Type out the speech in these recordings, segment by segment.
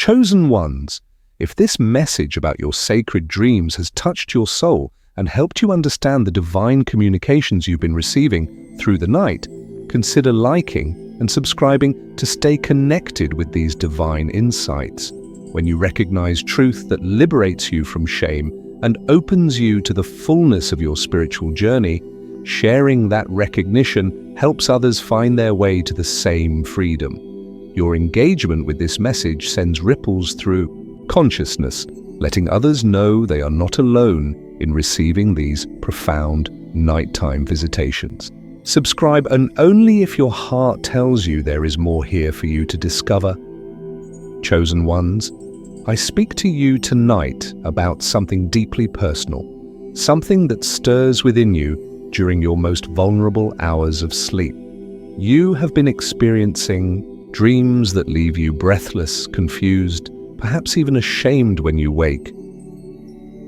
Chosen ones, if this message about your sacred dreams has touched your soul and helped you understand the divine communications you've been receiving through the night, consider liking and subscribing to stay connected with these divine insights. When you recognize truth that liberates you from shame and opens you to the fullness of your spiritual journey, sharing that recognition helps others find their way to the same freedom. Your engagement with this message sends ripples through consciousness, letting others know they are not alone in receiving these profound nighttime visitations. Subscribe, and only if your heart tells you there is more here for you to discover. Chosen ones, I speak to you tonight about something deeply personal, something that stirs within you during your most vulnerable hours of sleep. You have been experiencing dreams that leave you breathless, confused, perhaps even ashamed when you wake.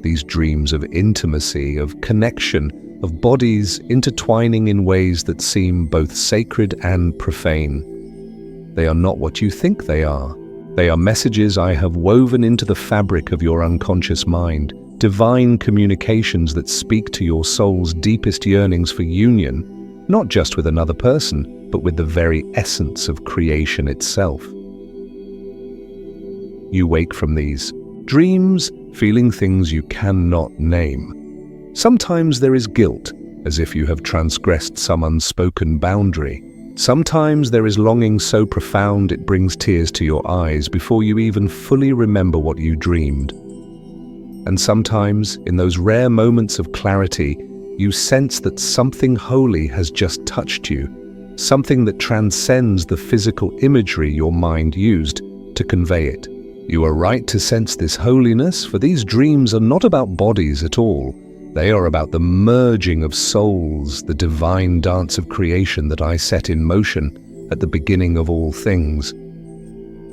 These dreams of intimacy, of connection, of bodies intertwining in ways that seem both sacred and profane. They are not what you think they are. They are messages I have woven into the fabric of your unconscious mind, divine communications that speak to your soul's deepest yearnings for union, not just with another person, but with the very essence of creation itself. You wake from these dreams feeling things you cannot name. Sometimes there is guilt, as if you have transgressed some unspoken boundary. Sometimes there is longing so profound it brings tears to your eyes before you even fully remember what you dreamed. And sometimes, in those rare moments of clarity, you sense that something holy has just touched you, something that transcends the physical imagery your mind used to convey it. You are right to sense this holiness, for these dreams are not about bodies at all. They are about the merging of souls, the divine dance of creation that I set in motion at the beginning of all things.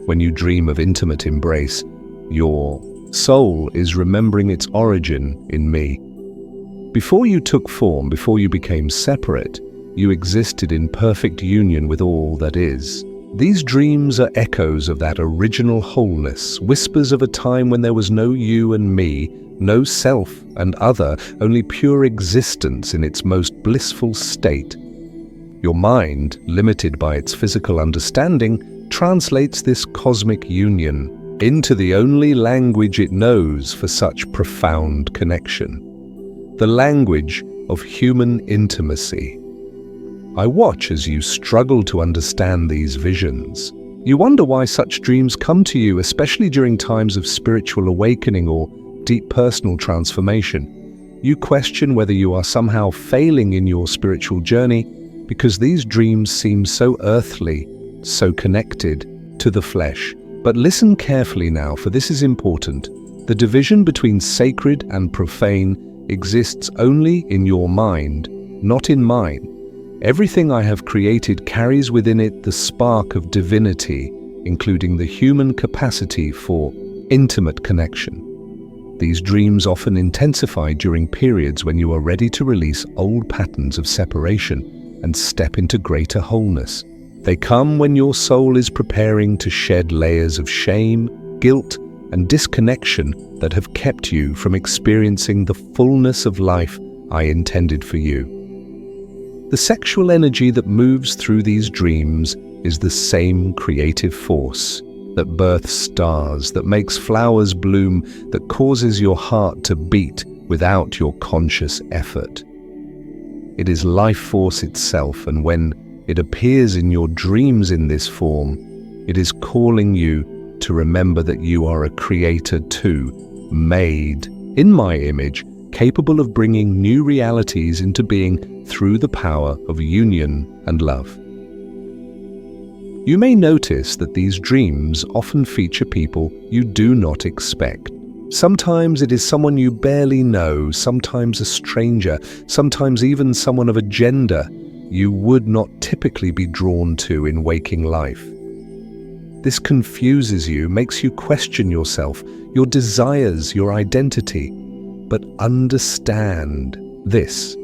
When you dream of intimate embrace, your soul is remembering its origin in me. Before you took form, before you became separate, you existed in perfect union with all that is. These dreams are echoes of that original wholeness, whispers of a time when there was no you and me, no self and other, only pure existence in its most blissful state. Your mind, limited by its physical understanding, translates this cosmic union into the only language it knows for such profound connection, the language of human intimacy. I watch as you struggle to understand these visions. You wonder why such dreams come to you, especially during times of spiritual awakening or deep personal transformation. You question whether you are somehow failing in your spiritual journey because these dreams seem so earthly, so connected to the flesh. But listen carefully now, for this is important. The division between sacred and profane exists only in your mind, not in mine. Everything I have created carries within it the spark of divinity, including the human capacity for intimate connection. These dreams often intensify during periods when you are ready to release old patterns of separation and step into greater wholeness. They come when your soul is preparing to shed layers of shame, guilt, and disconnection that have kept you from experiencing the fullness of life I intended for you. The sexual energy that moves through these dreams is the same creative force that births stars, that makes flowers bloom, that causes your heart to beat without your conscious effort. It is life force itself, and when it appears in your dreams in this form, it is calling you to remember that you are a creator too, made in my image, capable of bringing new realities into being through the power of union and love. You may notice that these dreams often feature people you do not expect. Sometimes it is someone you barely know, sometimes a stranger, sometimes even someone of a gender you would not typically be drawn to in waking life. This confuses you, makes you question yourself, your desires, your identity. But understand this: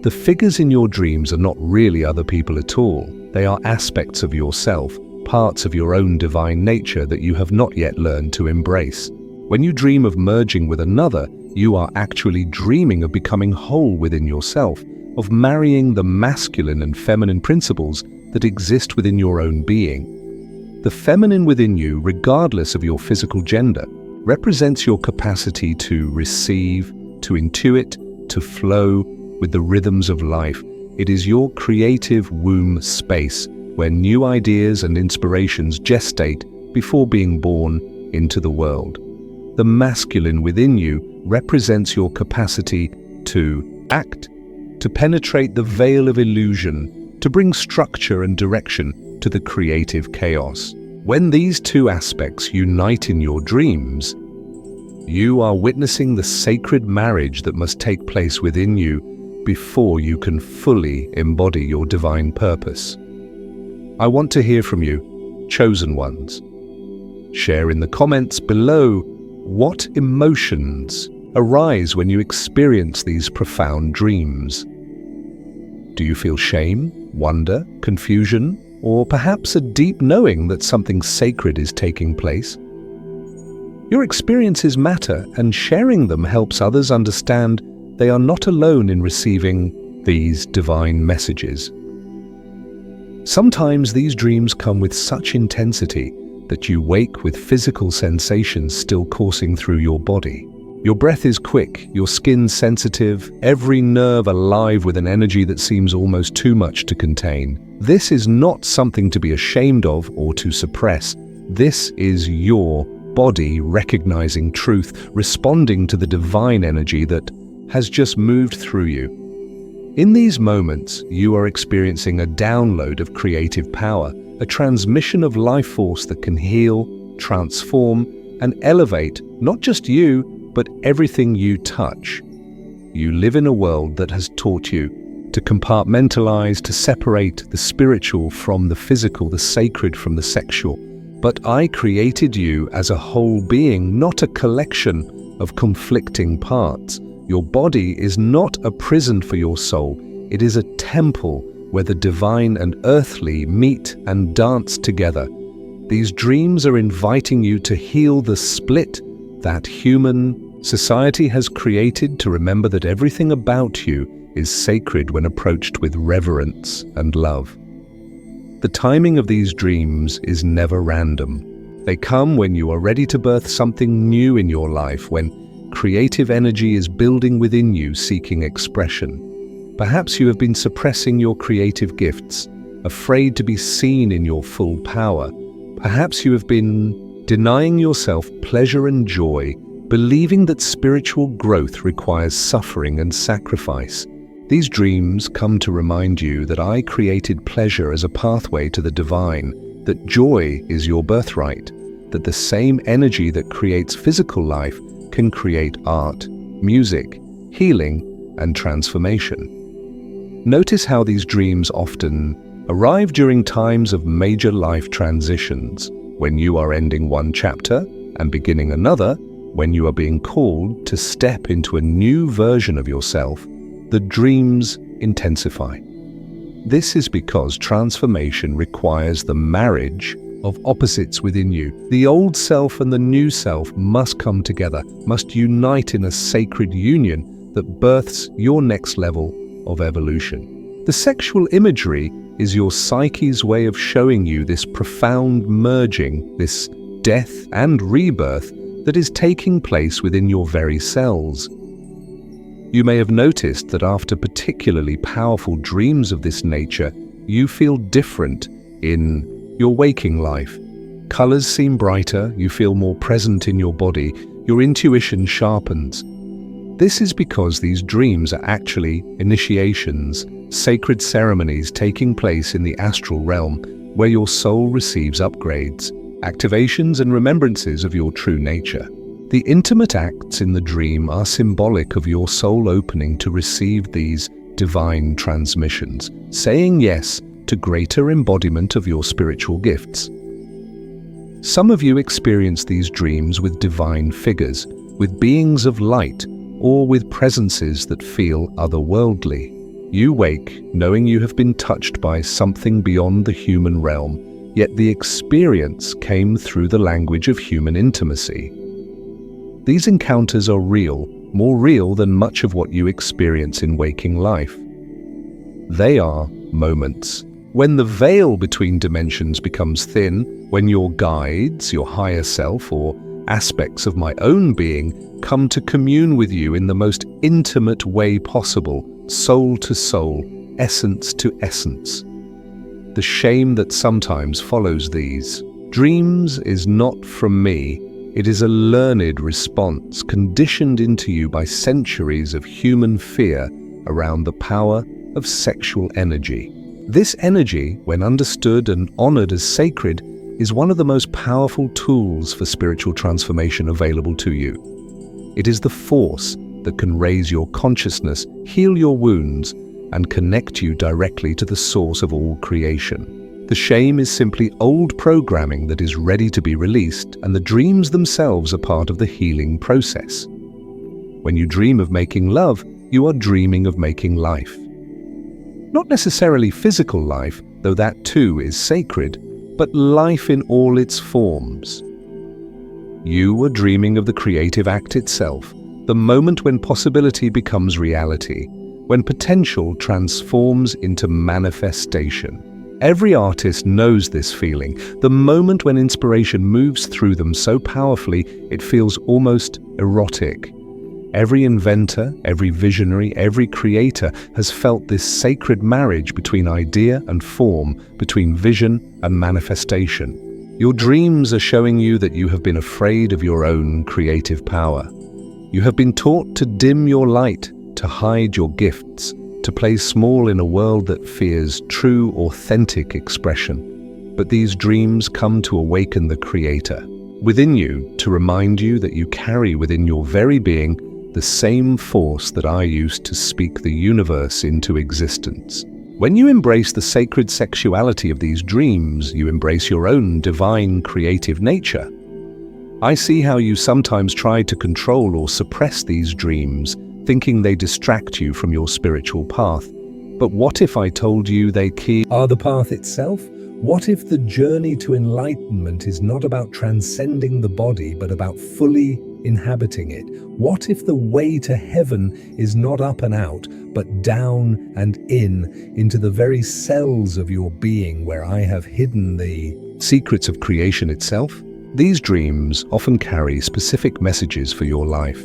the figures in your dreams are not really other people at all. They are aspects of yourself, parts of your own divine nature that you have not yet learned to embrace. When you dream of merging with another, you are actually dreaming of becoming whole within yourself, of marrying the masculine and feminine principles that exist within your own being. The feminine within you, regardless of your physical gender, represents your capacity to receive, to intuit, to flow with the rhythms of life. It is your creative womb space where new ideas and inspirations gestate before being born into the world. The masculine within you represents your capacity to act, to penetrate the veil of illusion, to bring structure and direction to the creative chaos. When these two aspects unite in your dreams, you are witnessing the sacred marriage that must take place within you before you can fully embody your divine purpose. I want to hear from you, chosen ones. Share in the comments below what emotions arise when you experience these profound dreams. Do you feel shame, wonder, confusion, or perhaps a deep knowing that something sacred is taking place? Your experiences matter, and sharing them helps others understand they are not alone in receiving these divine messages. Sometimes these dreams come with such intensity that you wake with physical sensations still coursing through your body. Your breath is quick, your skin sensitive, every nerve alive with an energy that seems almost too much to contain. This is not something to be ashamed of or to suppress. This is your body recognizing truth, responding to the divine energy that has just moved through you. In these moments, you are experiencing a download of creative power, a transmission of life force that can heal, transform, and elevate not just you, but everything you touch. You live in a world that has taught you to compartmentalize, to separate the spiritual from the physical, the sacred from the sexual. But I created you as a whole being, not a collection of conflicting parts. Your body is not a prison for your soul. It is a temple where the divine and earthly meet and dance together. These dreams are inviting you to heal the split that human society has created, to remember that everything about you is sacred when approached with reverence and love. The timing of these dreams is never random. They come when you are ready to birth something new in your life, when creative energy is building within you, seeking expression. Perhaps you have been suppressing your creative gifts, afraid to be seen in your full power. Perhaps you have been denying yourself pleasure and joy, believing that spiritual growth requires suffering and sacrifice. These dreams come to remind you that I created pleasure as a pathway to the divine, that joy is your birthright, that the same energy that creates physical life can create art, music, healing, and transformation. Notice how these dreams often arrive during times of major life transitions, when you are ending one chapter and beginning another, when you are being called to step into a new version of yourself. The dreams intensify. This is because transformation requires the marriage of opposites within you. The old self and the new self must come together, must unite in a sacred union that births your next level of evolution. The sexual imagery is your psyche's way of showing you this profound merging, this death and rebirth that is taking place within your very cells. You may have noticed that after particularly powerful dreams of this nature, you feel different in your waking life. Colors seem brighter, you feel more present in your body, your intuition sharpens. This is because these dreams are actually initiations, sacred ceremonies taking place in the astral realm, where your soul receives upgrades, activations and remembrances of your true nature. The intimate acts in the dream are symbolic of your soul opening to receive these divine transmissions, saying yes to greater embodiment of your spiritual gifts. Some of you experience these dreams with divine figures, with beings of light, or with presences that feel otherworldly. You wake knowing you have been touched by something beyond the human realm, yet the experience came through the language of human intimacy. These encounters are real, more real than much of what you experience in waking life. They are moments when the veil between dimensions becomes thin, when your guides, your higher self, or aspects of my own being come to commune with you in the most intimate way possible, soul to soul, essence to essence. The shame that sometimes follows these dreams is not from me. It is a learned response conditioned into you by centuries of human fear around the power of sexual energy. This energy, when understood and honored as sacred, is one of the most powerful tools for spiritual transformation available to you. It is the force that can raise your consciousness, heal your wounds, and connect you directly to the source of all creation. The shame is simply old programming that is ready to be released, and the dreams themselves are part of the healing process. When you dream of making love, you are dreaming of making life. Not necessarily physical life, though that too is sacred, but life in all its forms. You are dreaming of the creative act itself, the moment when possibility becomes reality, when potential transforms into manifestation. Every artist knows this feeling, the moment when inspiration moves through them so powerfully it feels almost erotic. Every inventor, every visionary, every creator has felt this sacred marriage between idea and form, between vision and manifestation. Your dreams are showing you that you have been afraid of your own creative power. You have been taught to dim your light, to hide your gifts, to play small in a world that fears true, authentic expression. But these dreams come to awaken the Creator within you, to remind you that you carry within your very being the same force that I used to speak the universe into existence. When you embrace the sacred sexuality of these dreams, you embrace your own divine creative nature. I see how you sometimes try to control or suppress these dreams, thinking they distract you from your spiritual path. But what if I told you they are the path itself? What if the journey to enlightenment is not about transcending the body, but about fully inhabiting it? What if the way to heaven is not up and out, but down and into the very cells of your being, where I have hidden the secrets of creation itself? These dreams often carry specific messages for your life.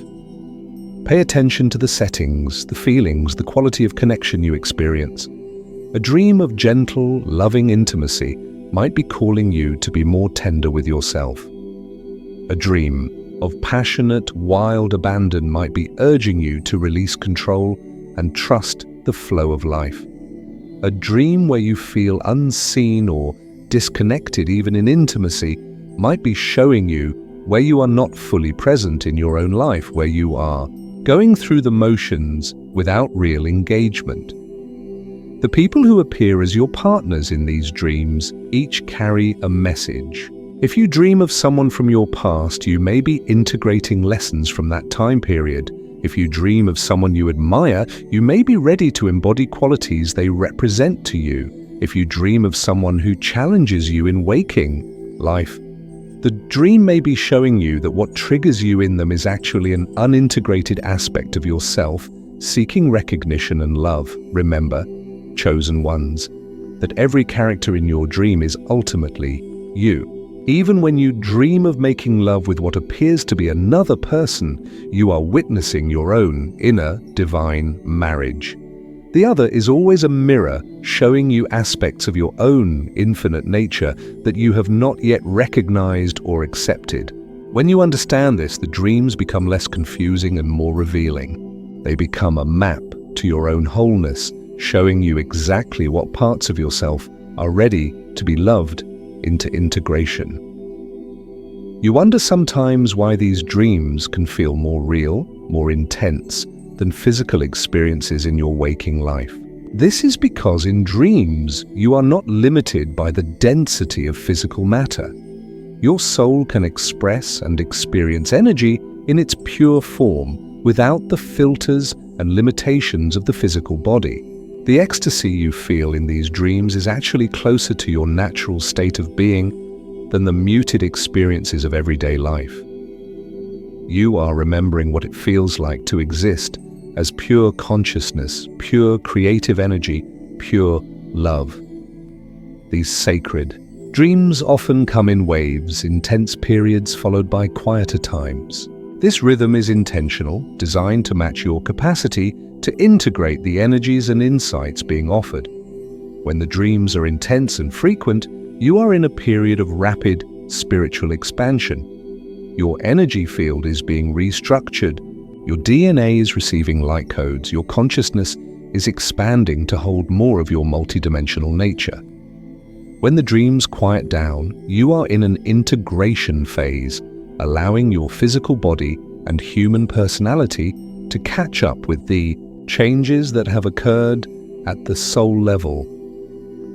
Pay attention to the settings, the feelings, the quality of connection you experience. A dream of gentle, loving intimacy might be calling you to be more tender with yourself. A dream of passionate, wild abandon might be urging you to release control and trust the flow of life. A dream where you feel unseen or disconnected even in intimacy might be showing you where you are not fully present in your own life, where you are going through the motions without real engagement. The people who appear as your partners in these dreams each carry a message. If you dream of someone from your past, you may be integrating lessons from that time period. If you dream of someone you admire, you may be ready to embody qualities they represent to you. If you dream of someone who challenges you in waking life, the dream may be showing you that what triggers you in them is actually an unintegrated aspect of yourself, seeking recognition and love. Remember, chosen ones, that every character in your dream is ultimately you. Even when you dream of making love with what appears to be another person, you are witnessing your own inner divine marriage. The other is always a mirror showing you aspects of your own infinite nature that you have not yet recognized or accepted. When you understand this, the dreams become less confusing and more revealing. They become a map to your own wholeness, showing you exactly what parts of yourself are ready to be loved into integration. You wonder sometimes why these dreams can feel more real, more intense than physical experiences in your waking life. This is because in dreams, you are not limited by the density of physical matter. Your soul can express and experience energy in its pure form without the filters and limitations of the physical body. The ecstasy you feel in these dreams is actually closer to your natural state of being than the muted experiences of everyday life. You are remembering what it feels like to exist as pure consciousness, pure creative energy, pure love. These sacred dreams often come in waves, intense periods followed by quieter times. This rhythm is intentional, designed to match your capacity to integrate the energies and insights being offered. When the dreams are intense and frequent, you are in a period of rapid spiritual expansion. Your energy field is being restructured, your DNA is receiving light codes, your consciousness is expanding to hold more of your multidimensional nature. When the dreams quiet down, you are in an integration phase, allowing your physical body and human personality to catch up with the changes that have occurred at the soul level.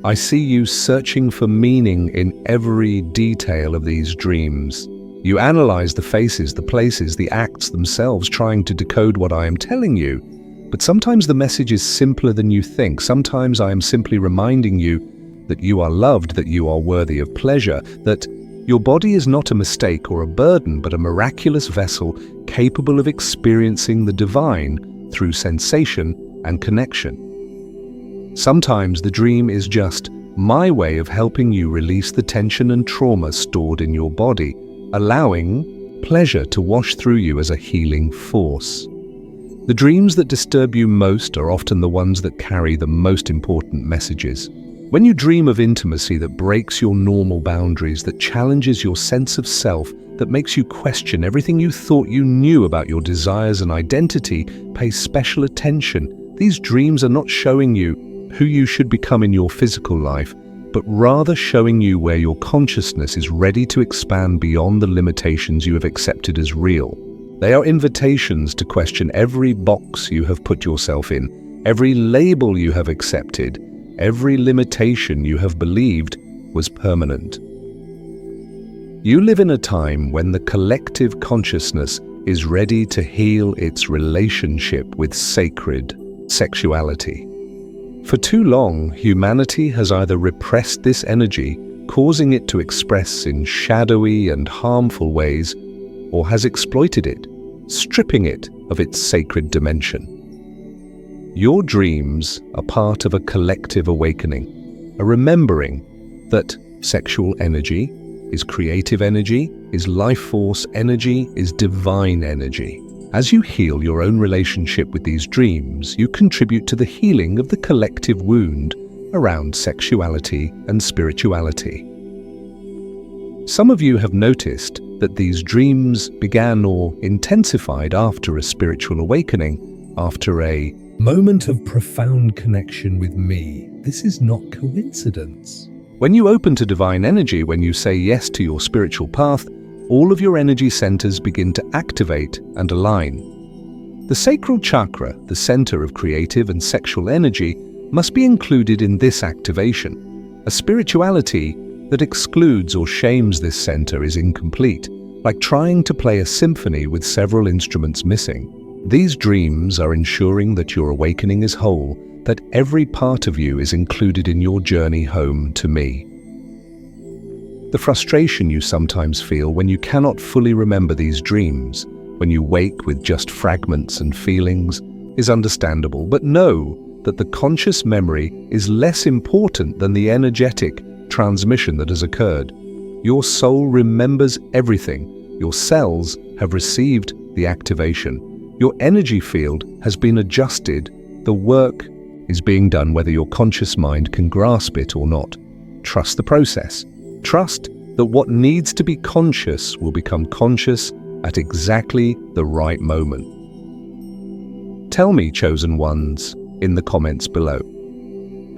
I see you searching for meaning in every detail of these dreams. You analyze the faces, the places, the acts themselves, trying to decode what I am telling you. But sometimes the message is simpler than you think. Sometimes I am simply reminding you that you are loved, that you are worthy of pleasure, that your body is not a mistake or a burden, but a miraculous vessel capable of experiencing the divine through sensation and connection. Sometimes the dream is just my way of helping you release the tension and trauma stored in your body, allowing pleasure to wash through you as a healing force. The dreams that disturb you most are often the ones that carry the most important messages. When you dream of intimacy that breaks your normal boundaries, that challenges your sense of self, that makes you question everything you thought you knew about your desires and identity, pay special attention. These dreams are not showing you who you should become in your physical life, but rather showing you where your consciousness is ready to expand beyond the limitations you have accepted as real. They are invitations to question every box you have put yourself in, every label you have accepted, every limitation you have believed was permanent. You live in a time when the collective consciousness is ready to heal its relationship with sacred sexuality. For too long, humanity has either repressed this energy, causing it to express in shadowy and harmful ways, or has exploited it, stripping it of its sacred dimension. Your dreams are part of a collective awakening, a remembering that sexual energy is creative energy, is life force energy, is divine energy. As you heal your own relationship with these dreams, you contribute to the healing of the collective wound around sexuality and spirituality. Some of you have noticed that these dreams began or intensified after a spiritual awakening, after a moment of profound connection with me. This is not coincidence. When you open to divine energy, when you say yes to your spiritual path, all of your energy centers begin to activate and align. The sacral chakra, the center of creative and sexual energy, must be included in this activation. A spirituality that excludes or shames this center is incomplete, like trying to play a symphony with several instruments missing. These dreams are ensuring that your awakening is whole, that every part of you is included in your journey home to me. The frustration you sometimes feel when you cannot fully remember these dreams, when you wake with just fragments and feelings, is understandable, but know that the conscious memory is less important than the energetic transmission that has occurred. Your soul remembers everything. Your cells have received the activation. Your energy field has been adjusted. The work is being done whether your conscious mind can grasp it or not. Trust the process. Trust that what needs to be conscious will become conscious at exactly the right moment. Tell me, chosen ones, in the comments below.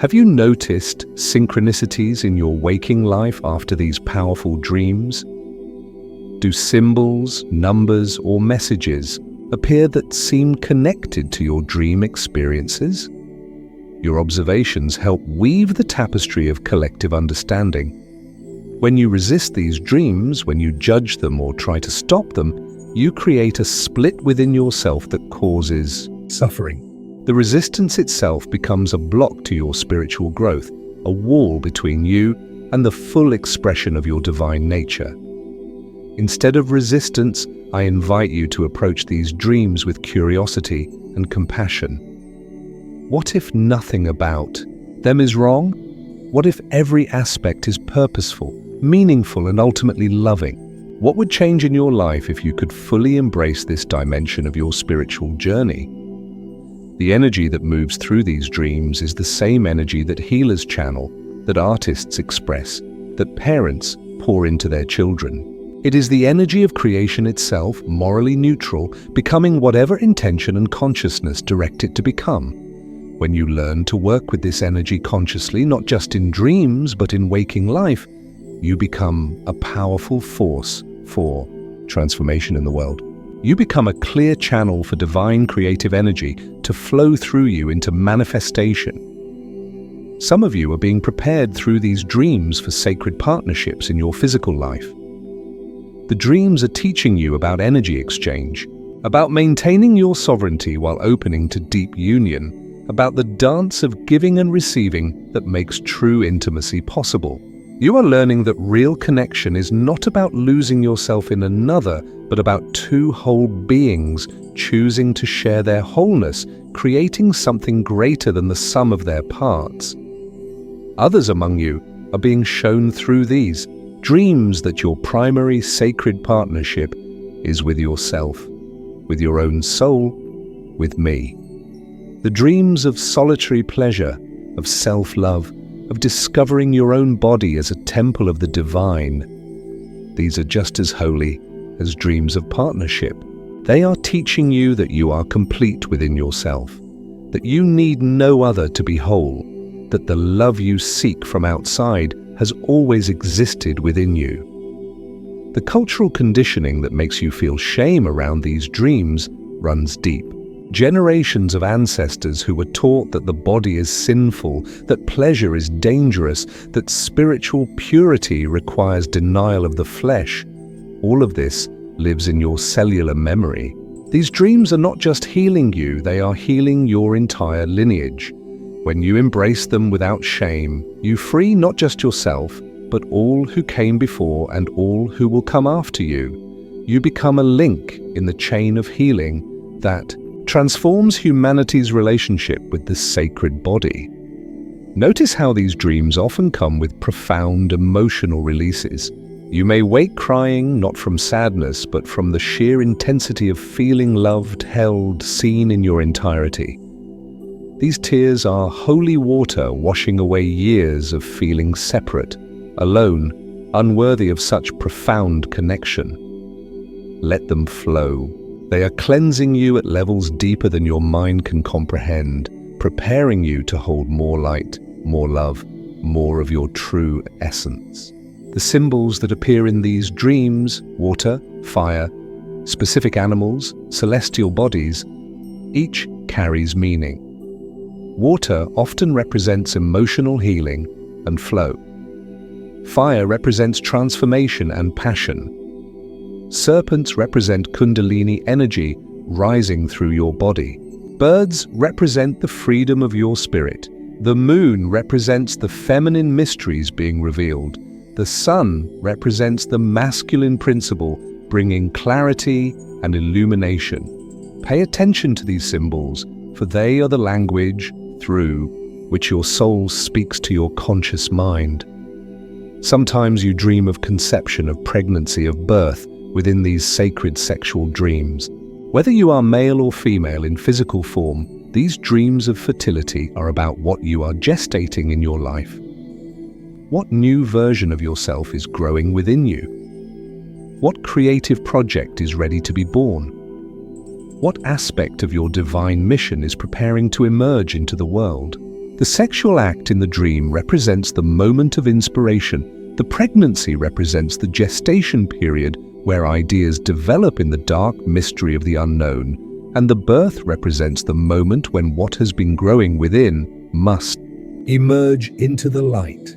Have you noticed synchronicities in your waking life after these powerful dreams? Do symbols, numbers, or messages appear that seem connected to your dream experiences? Your observations help weave the tapestry of collective understanding. When you resist these dreams, when you judge them or try to stop them, you create a split within yourself that causes suffering. The resistance itself becomes a block to your spiritual growth, a wall between you and the full expression of your divine nature. Instead of resistance, I invite you to approach these dreams with curiosity and compassion. What if nothing about them is wrong? What if every aspect is purposeful, meaningful, and ultimately loving? What would change in your life if you could fully embrace this dimension of your spiritual journey? The energy that moves through these dreams is the same energy that healers channel, that artists express, that parents pour into their children. It is the energy of creation itself, morally neutral, becoming whatever intention and consciousness direct it to become. When you learn to work with this energy consciously, not just in dreams but in waking life, you become a powerful force for transformation in the world. You become a clear channel for divine creative energy to flow through you into manifestation. Some of you are being prepared through these dreams for sacred partnerships in your physical life. The dreams are teaching you about energy exchange, about maintaining your sovereignty while opening to deep union, about the dance of giving and receiving that makes true intimacy possible. You are learning that real connection is not about losing yourself in another, but about two whole beings choosing to share their wholeness, creating something greater than the sum of their parts. Others among you are being shown through these dreams that your primary sacred partnership is with yourself, with your own soul, with me. The dreams of solitary pleasure, of self-love, of discovering your own body as a temple of the divine. These are just as holy as dreams of partnership. They are teaching you that you are complete within yourself, that you need no other to be whole, that the love you seek from outside has always existed within you. The cultural conditioning that makes you feel shame around these dreams runs deep. Generations of ancestors who were taught that the body is sinful, that pleasure is dangerous, that spiritual purity requires denial of the flesh. All of this lives in your cellular memory. These dreams are not just healing you, they are healing your entire lineage. When you embrace them without shame, you free not just yourself, but all who came before and all who will come after you. You become a link in the chain of healing that transforms humanity's relationship with the sacred body. Notice how these dreams often come with profound emotional releases. You may wake crying not from sadness, but from the sheer intensity of feeling loved, held, seen in your entirety. These tears are holy water washing away years of feeling separate, alone, unworthy of such profound connection. Let them flow. They are cleansing you at levels deeper than your mind can comprehend, preparing you to hold more light, more love, more of your true essence. The symbols that appear in these dreams, water, fire, specific animals, celestial bodies, each carries meaning. Water often represents emotional healing and flow. Fire represents transformation and passion. Serpents represent kundalini energy rising through your body. Birds represent the freedom of your spirit. The moon represents the feminine mysteries being revealed. The sun represents the masculine principle, bringing clarity and illumination. Pay attention to these symbols, for they are the language through which your soul speaks to your conscious mind. Sometimes you dream of conception, of pregnancy, of birth within these sacred sexual dreams. Whether you are male or female in physical form, these dreams of fertility are about what you are gestating in your life. What new version of yourself is growing within you? What creative project is ready to be born? What aspect of your divine mission is preparing to emerge into the world? The sexual act in the dream represents the moment of inspiration. The pregnancy represents the gestation period where ideas develop in the dark mystery of the unknown, and the birth represents the moment when what has been growing within must emerge into the light.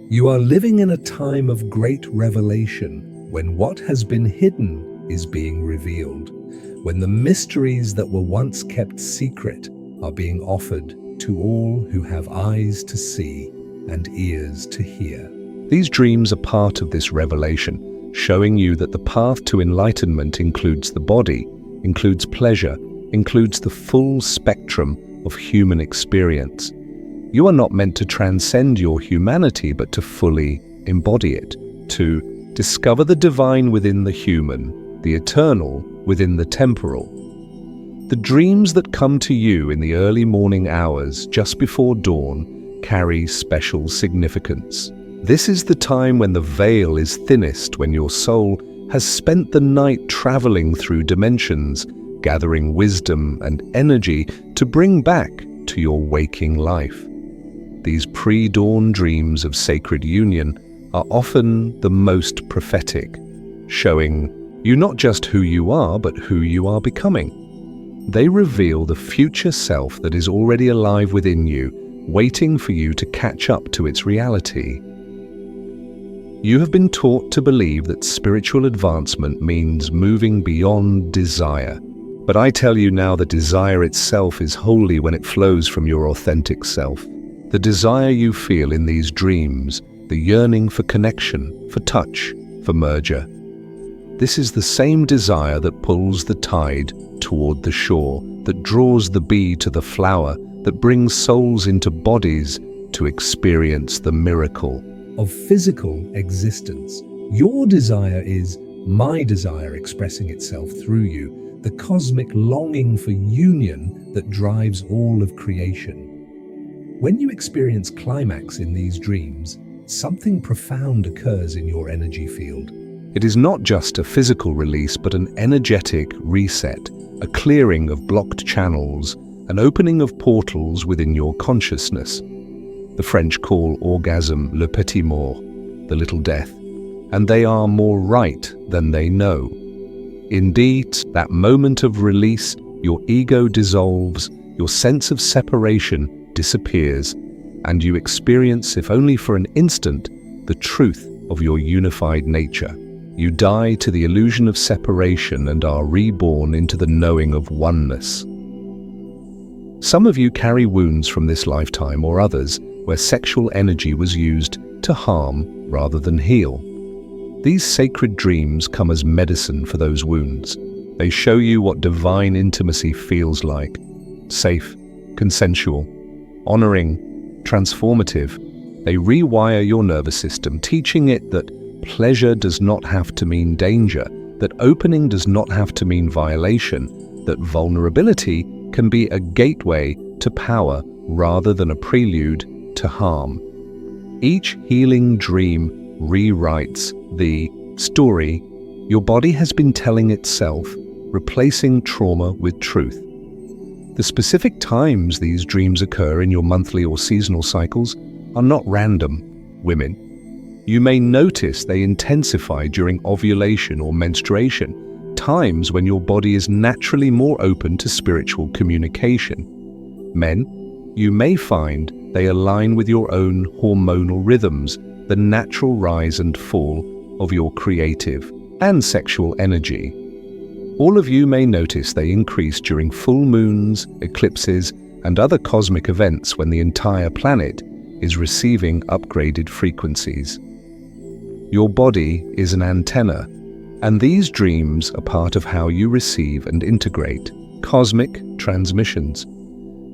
You are living in a time of great revelation, when what has been hidden is being revealed, when the mysteries that were once kept secret are being offered to all who have eyes to see and ears to hear. These dreams are part of this revelation, showing you that the path to enlightenment includes the body, includes pleasure, includes the full spectrum of human experience. You are not meant to transcend your humanity, but to fully embody it, to discover the divine within the human, the eternal within the temporal. The dreams that come to you in the early morning hours just before dawn carry special significance. This is the time when the veil is thinnest, when your soul has spent the night traveling through dimensions, gathering wisdom and energy to bring back to your waking life. These pre-dawn dreams of sacred union are often the most prophetic, showing you not just who you are, but who you are becoming. They reveal the future self that is already alive within you, waiting for you to catch up to its reality. You have been taught to believe that spiritual advancement means moving beyond desire. But I tell you now that desire itself is holy when it flows from your authentic self. The desire you feel in these dreams, the yearning for connection, for touch, for merger. This is the same desire that pulls the tide toward the shore, that draws the bee to the flower, that brings souls into bodies to experience the miracle of physical existence. Your desire is my desire expressing itself through you, the cosmic longing for union that drives all of creation. When you experience climax in these dreams, something profound occurs in your energy field. It is not just a physical release, but an energetic reset, a clearing of blocked channels, an opening of portals within your consciousness. The French call orgasm le petit mort, the little death, and they are more right than they know. Indeed, that moment of release, your ego dissolves, your sense of separation disappears, and you experience, if only for an instant, the truth of your unified nature. You die to the illusion of separation and are reborn into the knowing of oneness. Some of you carry wounds from this lifetime, or others where sexual energy was used to harm rather than heal. These sacred dreams come as medicine for those wounds. They show you what divine intimacy feels like: safe, consensual, honoring, transformative. They rewire your nervous system, teaching it that pleasure does not have to mean danger, that opening does not have to mean violation, that vulnerability can be a gateway to power rather than a prelude to harm. Each healing dream rewrites the story your body has been telling itself, replacing trauma with truth. The specific times these dreams occur in your monthly or seasonal cycles are not random, women. You may notice they intensify during ovulation or menstruation, times when your body is naturally more open to spiritual communication. Men, you may find they align with your own hormonal rhythms, the natural rise and fall of your creative and sexual energy. All of you may notice they increase during full moons, eclipses, and other cosmic events when the entire planet is receiving upgraded frequencies. Your body is an antenna, and these dreams are part of how you receive and integrate cosmic transmissions.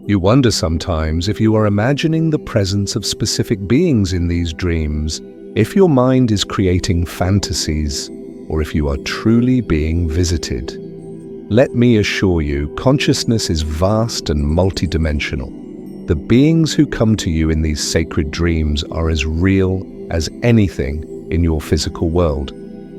You wonder sometimes if you are imagining the presence of specific beings in these dreams, if your mind is creating fantasies, or if you are truly being visited. Let me assure you, consciousness is vast and multidimensional. The beings who come to you in these sacred dreams are as real as anything in your physical world.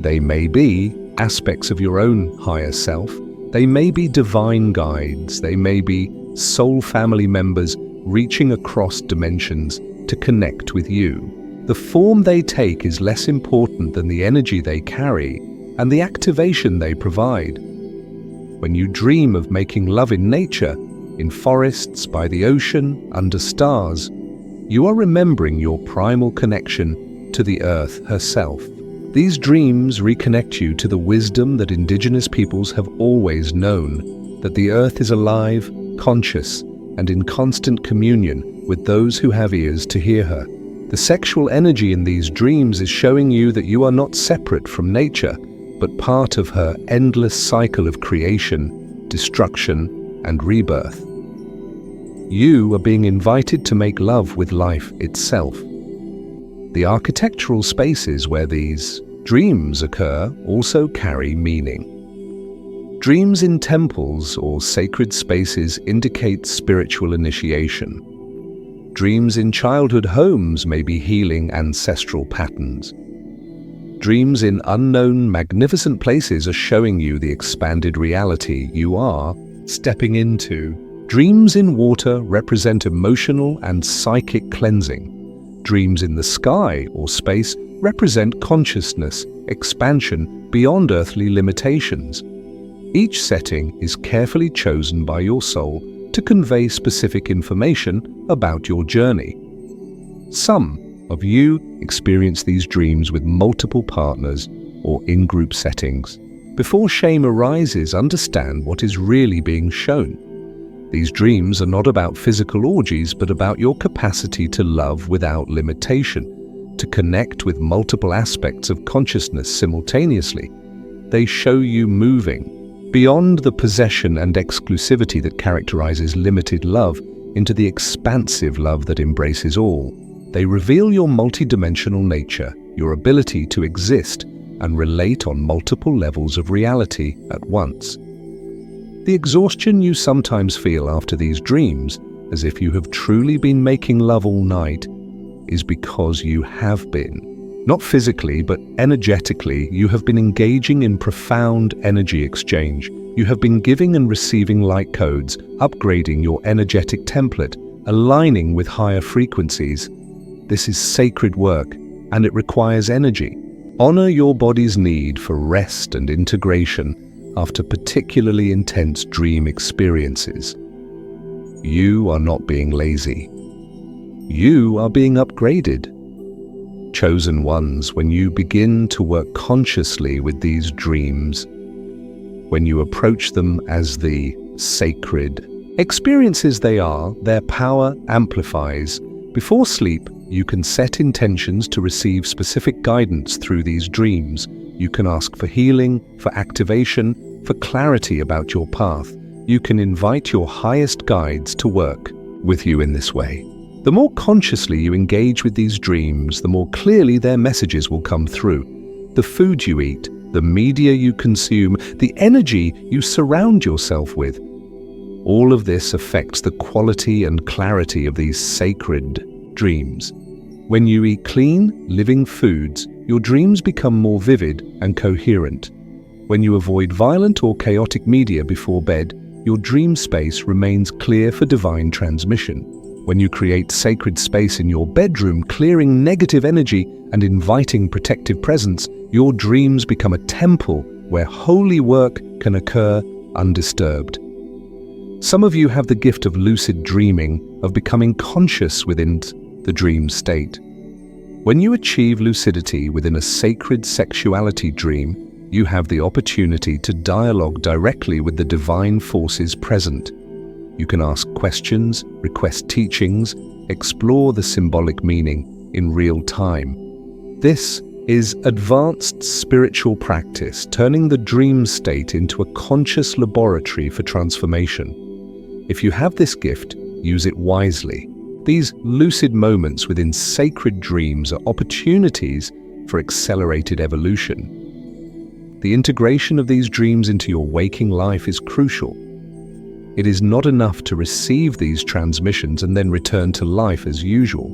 They may be aspects of your own higher self. They may be divine guides. They may be soul family members reaching across dimensions to connect with you. The form they take is less important than the energy they carry and the activation they provide. When you dream of making love in nature, in forests, by the ocean, under stars, you are remembering your primal connection to the earth herself. These dreams reconnect you to the wisdom that indigenous peoples have always known, that the earth is alive, conscious, and in constant communion with those who have ears to hear her. The sexual energy in these dreams is showing you that you are not separate from nature, but part of her endless cycle of creation, destruction, and rebirth. You are being invited to make love with life itself. The architectural spaces where these dreams occur also carry meaning. Dreams in temples or sacred spaces indicate spiritual initiation. Dreams in childhood homes may be healing ancestral patterns. Dreams in unknown, magnificent places are showing you the expanded reality you are stepping into. Dreams in water represent emotional and psychic cleansing. Dreams in the sky or space represent consciousness, expansion beyond earthly limitations. Each setting is carefully chosen by your soul to convey specific information about your journey. Some of you experience these dreams with multiple partners or in group settings. Before shame arises, understand what is really being shown. These dreams are not about physical orgies, but about your capacity to love without limitation, to connect with multiple aspects of consciousness simultaneously. They show you moving beyond the possession and exclusivity that characterizes limited love into the expansive love that embraces all. They reveal your multidimensional nature, your ability to exist and relate on multiple levels of reality at once. The exhaustion you sometimes feel after these dreams, as if you have truly been making love all night, is because you have been. Not physically, but energetically, you have been engaging in profound energy exchange. You have been giving and receiving light codes, upgrading your energetic template, aligning with higher frequencies. This is sacred work, and it requires energy. Honor your body's need for rest and integration after particularly intense dream experiences. You are not being lazy. You are being upgraded. Chosen ones, when you begin to work consciously with these dreams, when you approach them as the sacred experiences they are, their power amplifies. Before sleep, you can set intentions to receive specific guidance through these dreams. You can ask for healing, for activation, for clarity about your path. You can invite your highest guides to work with you in this way. The more consciously you engage with these dreams, the more clearly their messages will come through. The food you eat, the media you consume, the energy you surround yourself with, all of this affects the quality and clarity of these sacred dreams. When you eat clean, living foods, your dreams become more vivid and coherent. When you avoid violent or chaotic media before bed, your dream space remains clear for divine transmission. When you create sacred space in your bedroom, clearing negative energy and inviting protective presence, your dreams become a temple where holy work can occur undisturbed. Some of you have the gift of lucid dreaming, of becoming conscious within the dream state. When you achieve lucidity within a sacred sexuality dream, you have the opportunity to dialogue directly with the divine forces present. You can ask questions, request teachings, explore the symbolic meaning in real time. This is advanced spiritual practice, turning the dream state into a conscious laboratory for transformation. If you have this gift, use it wisely. These lucid moments within sacred dreams are opportunities for accelerated evolution. The integration of these dreams into your waking life is crucial. It is not enough to receive these transmissions and then return to life as usual.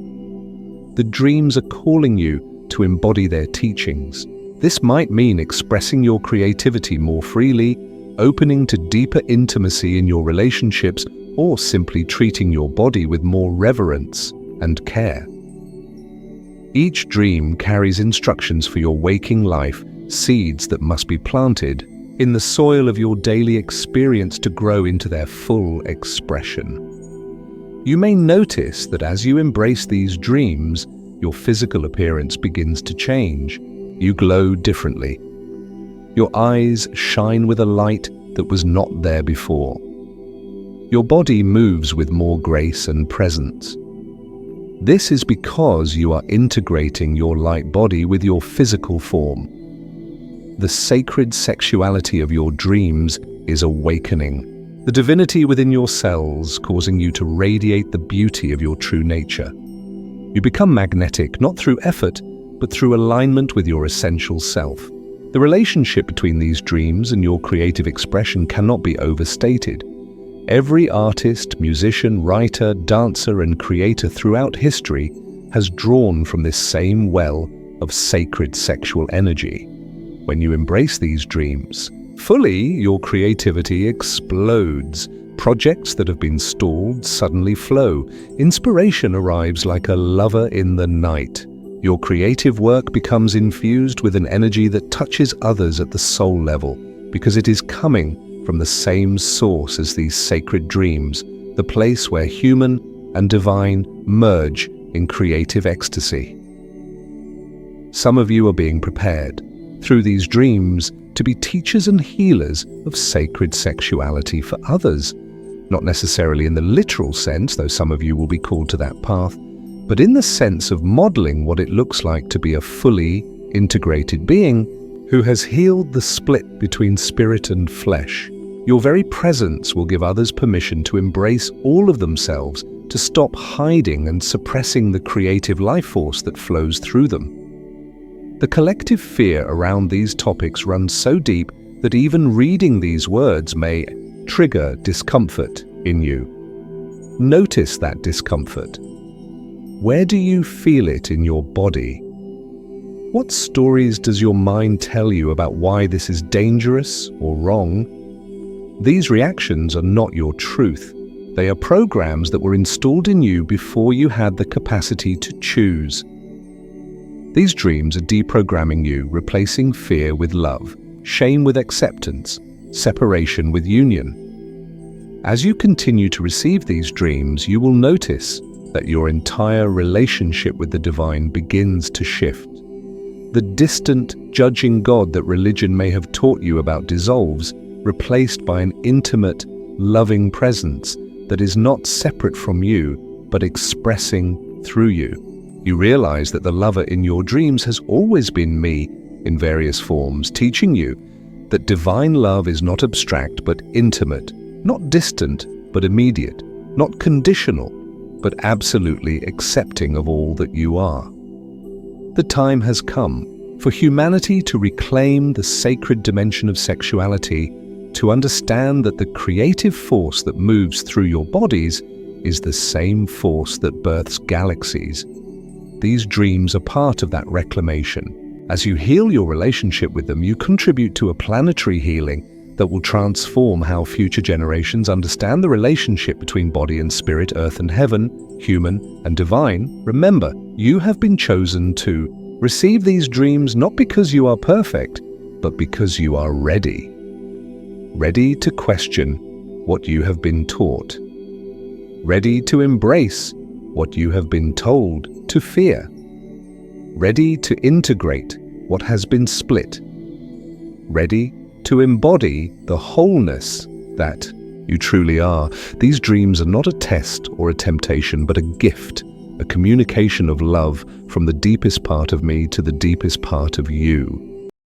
The dreams are calling you to embody their teachings. This might mean expressing your creativity more freely, opening to deeper intimacy in your relationships, or simply treating your body with more reverence and care. Each dream carries instructions for your waking life, seeds that must be planted in the soil of your daily experience to grow into their full expression. You may notice that as you embrace these dreams, your physical appearance begins to change. You glow differently. Your eyes shine with a light that was not there before. Your body moves with more grace and presence. This is because you are integrating your light body with your physical form. The sacred sexuality of your dreams is awakening, the divinity within your cells causing you to radiate the beauty of your true nature. You become magnetic not through effort, but through alignment with your essential self. The relationship between these dreams and your creative expression cannot be overstated. Every artist, musician, writer, dancer, and creator throughout history has drawn from this same well of sacred sexual energy. When you embrace these dreams fully, your creativity explodes. Projects that have been stalled suddenly flow. Inspiration arrives like a lover in the night. Your creative work becomes infused with an energy that touches others at the soul level, because it is coming from the same source as these sacred dreams, the place where human and divine merge in creative ecstasy. Some of you are being prepared, through these dreams, to be teachers and healers of sacred sexuality for others, not necessarily in the literal sense, though some of you will be called to that path, but in the sense of modeling what it looks like to be a fully integrated being who has healed the split between spirit and flesh. Your very presence will give others permission to embrace all of themselves, to stop hiding and suppressing the creative life force that flows through them. The collective fear around these topics runs so deep that even reading these words may trigger discomfort in you. Notice that discomfort. Where do you feel it in your body? What stories does your mind tell you about why this is dangerous or wrong? These reactions are not your truth. They are programs that were installed in you before you had the capacity to choose. These dreams are deprogramming you, replacing fear with love, shame with acceptance, separation with union. As you continue to receive these dreams, you will notice that your entire relationship with the divine begins to shift. The distant, judging God that religion may have taught you about dissolves, replaced by an intimate, loving presence that is not separate from you, but expressing through you. You realize that the lover in your dreams has always been me in various forms, teaching you that divine love is not abstract but intimate, not distant but immediate, not conditional but absolutely accepting of all that you are. The time has come for humanity to reclaim the sacred dimension of sexuality, to understand that the creative force that moves through your bodies is the same force that births galaxies. These dreams are part of that reclamation. As you heal your relationship with them, you contribute to a planetary healing that will transform how future generations understand the relationship between body and spirit, earth and heaven, human and divine. Remember, you have been chosen to receive these dreams not because you are perfect, but because you are ready. Ready to question what you have been taught. Ready to embrace what you have been told to fear. Ready to integrate what has been split. Ready to embody the wholeness that you truly are. These dreams are not a test or a temptation, but a gift, a communication of love from the deepest part of me to the deepest part of you.